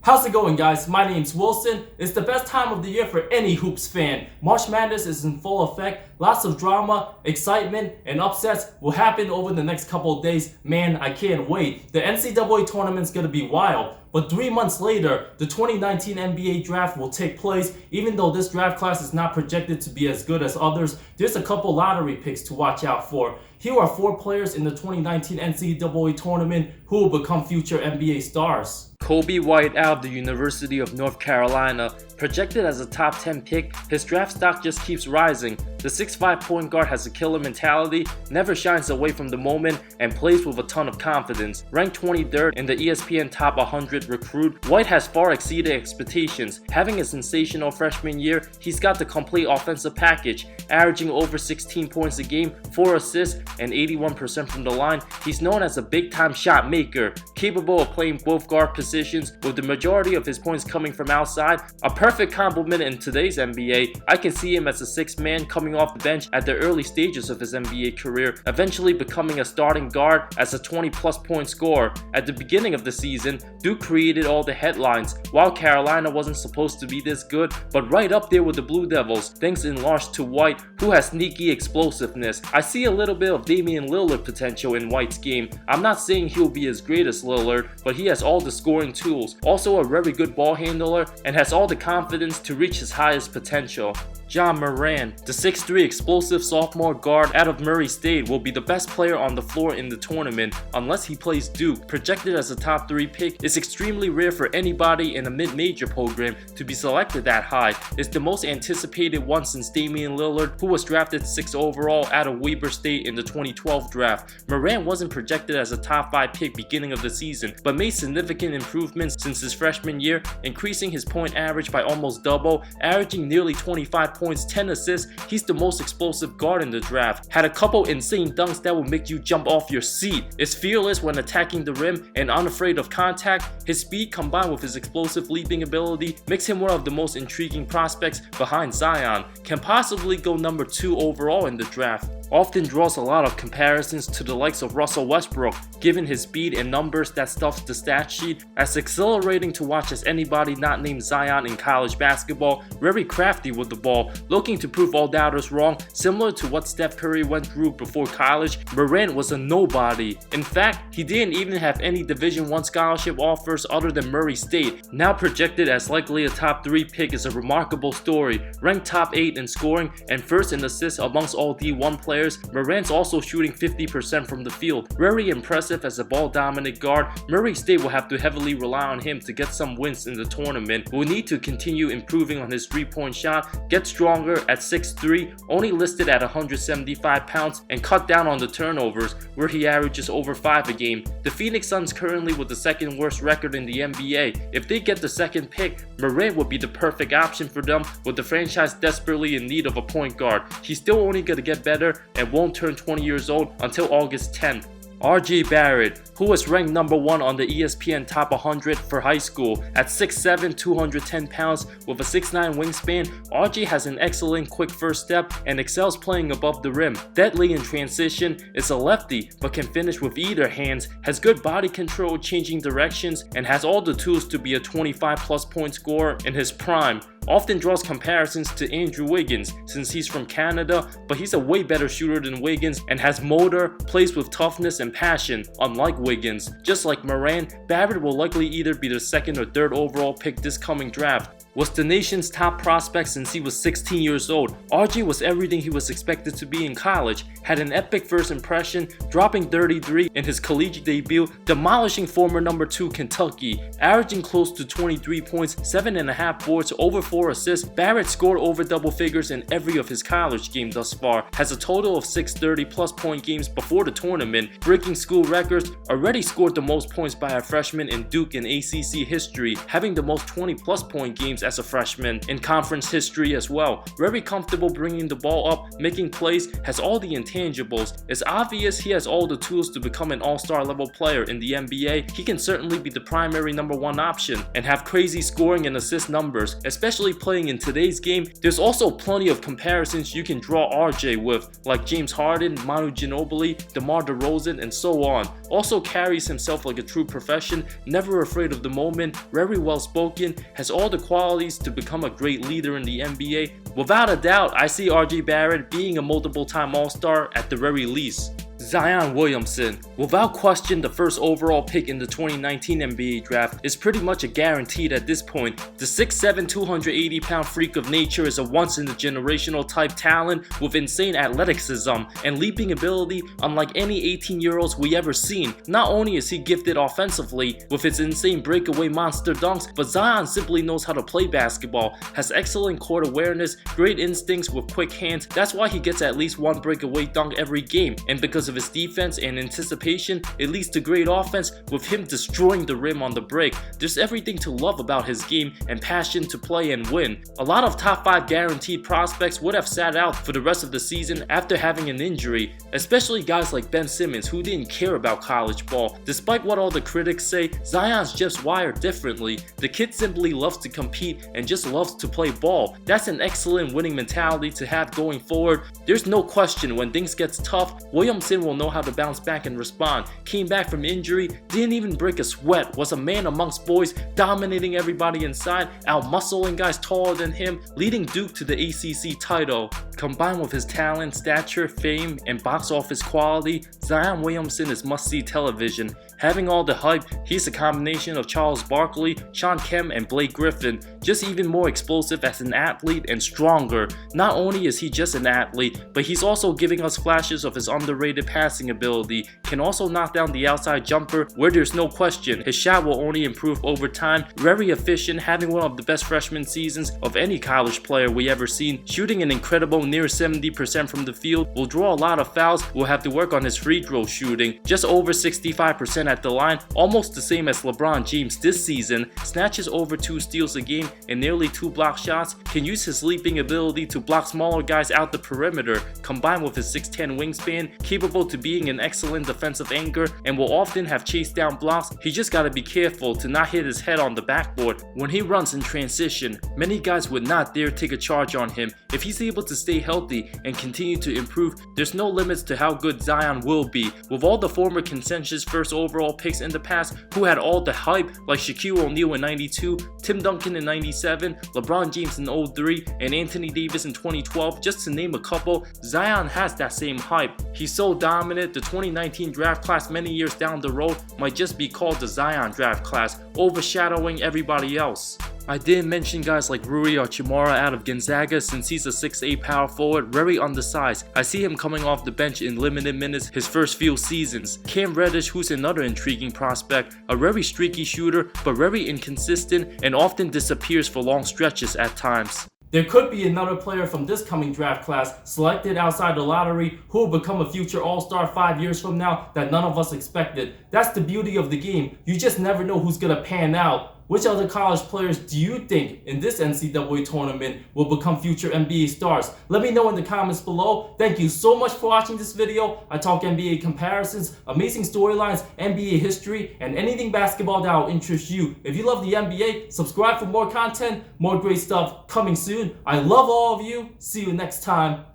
How's it going, guys? My name's Wilson. It's the best time of the year for any hoops fan. March Madness is in full effect. Lots of drama, excitement, and upsets will happen over the next couple of days. Man, I can't wait. The NCAA Tournament's gonna be wild. But 3 months later, the 2019 NBA Draft will take place. Even though this draft class is not projected to be as good as others, there's a couple lottery picks to watch out for. Here are 4 players in the 2019 NCAA Tournament who will become future NBA stars. Kobe White out of the University of North Carolina. Projected as a top 10 pick, his draft stock just keeps rising. The 6'5" point guard has a killer mentality, never shies away from the moment, and plays with a ton of confidence. Ranked 23rd in the ESPN Top 100 recruit, White has far exceeded expectations. Having a sensational freshman year, he's got the complete offensive package, averaging over 16 points a game, 4 assists, and 81% from the line. He's known as a big-time shot maker, capable of playing both guard positions, with the majority of his points coming from outside. A perfect complement in today's NBA. I can see him as a 6th man coming off the bench at the early stages of his NBA career, eventually becoming a starting guard as a 20-plus point scorer. At the beginning of the season, Duke created all the headlines, while Carolina wasn't supposed to be this good, but right up there with the Blue Devils, thanks in large to White, who has sneaky explosiveness. I see a little bit of Damian Lillard potential in White's game. I'm not saying he'll be as great as Lillard, but he has all the scoring tools, also a very good ball handler, and has all the confidence to reach his highest potential. Morant, the 6'3" explosive sophomore guard out of Murray State, will be the best player on the floor in the tournament unless he plays Duke. Projected as a top 3 pick, it's extremely rare for anybody in a mid-major program to be selected that high. It's the most anticipated one since Damian Lillard, who was drafted 6th overall out of Weber State in the 2012 draft. Morant wasn't projected as a top 5 pick beginning of the season, but made significant improvements since his freshman year, increasing his point average by almost double, averaging nearly 25 points, 10 assists. He's the most explosive guard in the draft. Had a couple insane dunks that will make you jump off your seat. Is fearless when attacking the rim and unafraid of contact. His speed combined with his explosive leaping ability makes him one of the most intriguing prospects behind Zion. Can possibly go number 2 overall in the draft. Often draws a lot of comparisons to the likes of Russell Westbrook, given his speed and numbers that stuffs the stat sheet. As exhilarating to watch as anybody not named Zion in college basketball, very crafty with the ball, looking to prove all doubters wrong. Similar to what Steph Curry went through before college, Morant was a nobody. In fact, he didn't even have any Division I scholarship offers other than Murray State. Now projected as likely a top 3 pick is a remarkable story. Ranked top 8 in scoring and 1st in assists amongst all D1 players, Morant's also shooting 50% from the field. Very impressive as a ball-dominant guard. Murray State will have to heavily rely on him to get some wins in the tournament. Will need to continue improving on his 3-point shot, get stronger at 6'3", only listed at 175 pounds, and cut down on the turnovers, where he averages over 5 a game. The Phoenix Suns currently with the 2nd worst record in the NBA. If they get the 2nd pick, Morant would be the perfect option for them, with the franchise desperately in need of a point guard. He's still only going to get better and won't turn 20 years old until August 10th. RJ Barrett, who was ranked number 1 on the ESPN Top 100 for high school. At 6'7", 210 pounds with a 6'9" wingspan, RJ has an excellent quick first step and excels playing above the rim. Deadly in transition, is a lefty but can finish with either hands, has good body control changing directions, and has all the tools to be a 25-plus point scorer in his prime. Often draws comparisons to Andrew Wiggins since he's from Canada, but he's a way better shooter than Wiggins and has motor, plays with toughness and passion, unlike Wiggins. Just like Morant, Barrett will likely either be the 2nd or 3rd overall pick this coming draft. Was the nation's top prospect since he was 16 years old. RJ was everything he was expected to be in college, had an epic first impression, dropping 33 in his collegiate debut, demolishing former number 2 Kentucky, averaging close to 23 points, 7.5 boards, over 4 assists. Barrett scored over double figures in every of his college games thus far, has a total of 6 30-plus point games before the tournament, breaking school records, already scored the most points by a freshman in Duke and ACC history, having the most 20-plus point games games as a freshman in conference history as well. Very comfortable bringing the ball up, making plays, has all the intangibles. It's obvious he has all the tools to become an all-star level player in the NBA. He can certainly be the primary #1 option and have crazy scoring and assist numbers, especially playing in today's game. There's also plenty of comparisons you can draw RJ with, like James Harden, Manu Ginobili, DeMar DeRozan, and so on. Also carries himself like a true profession, never afraid of the moment, very well spoken, has all the qualities to become a great leader in the NBA. Without a doubt, I see RJ Barrett being a multiple-time All-Star at the very least. Zion Williamson, without question the first overall pick in the 2019 NBA draft, is pretty much a guaranteed at this point. The 6'7", 280-pound freak of nature is a once-in-a-generational type talent with insane athleticism and leaping ability unlike any 18-year-olds we ever seen. Not only is he gifted offensively with his insane breakaway monster dunks, but Zion simply knows how to play basketball, has excellent court awareness, great instincts with quick hands. That's why he gets at least one breakaway dunk every game, and because of his defense and anticipation, it leads to great offense with him destroying the rim on the break. There's everything to love about his game and passion to play and win. A lot of top 5 guaranteed prospects would have sat out for the rest of the season after having an injury, especially guys like Ben Simmons who didn't care about college ball. Despite what all the critics say, Zion's just wired differently. The kid simply loves to compete and just loves to play ball. That's an excellent winning mentality to have going forward. There's no question when things get tough, Williamson will know how to bounce back and respond. Came back from injury, didn't even break a sweat, was a man amongst boys, dominating everybody inside, out-muscling guys taller than him, leading Duke to the ACC title. Combined with his talent, stature, fame, and box office quality, Zion Williamson is must-see television. Having all the hype, he's a combination of Charles Barkley, Shawn Kemp, and Blake Griffin, just even more explosive as an athlete and stronger. Not only is he just an athlete, but he's also giving us flashes of his underrated passing ability, can also knock down the outside jumper where there's no question his shot will only improve over time, very efficient, having one of the best freshman seasons of any college player we ever seen, shooting an incredible near 70% from the field, will draw a lot of fouls, will have to work on his free throw shooting, just over 65% at the line, almost the same as LeBron James this season, snatches over 2 steals a game and nearly 2 block shots, can use his leaping ability to block smaller guys out the perimeter, combined with his 6'10 wingspan, capable to being an excellent defensive anchor and will often have chased down blocks. He just gotta be careful to not hit his head on the backboard. When he runs in transition, many guys would not dare take a charge on him. If he's able to stay healthy and continue to improve, there's no limits to how good Zion will be. With all the former consensus first overall picks in the past who had all the hype, like Shaquille O'Neal in 92, Tim Duncan in 97, LeBron James in 03, and Anthony Davis in 2012, just to name a couple, Zion has that same hype. He's so dominant, the 2019 draft class many years down the road might just be called the Zion draft class, overshadowing everybody else. I didn't mention guys like Rui Hachimura out of Gonzaga since he's a 6'8 power forward, very undersized. I see him coming off the bench in limited minutes his first few seasons. Cam Reddish, who's another intriguing prospect, a very streaky shooter but very inconsistent and often disappears for long stretches at times. There could be another player from this coming draft class selected outside the lottery who will become a future all-star 5 years from now that none of us expected. That's the beauty of the game. You just never know who's gonna pan out. Which other college players do you think in this NCAA tournament will become future NBA stars? Let me know in the comments below. Thank you so much for watching this video. I talk NBA comparisons, amazing storylines, NBA history, and anything basketball that will interest you. If you love the NBA, subscribe for more content, more great stuff coming soon. I love all of you. See you next time.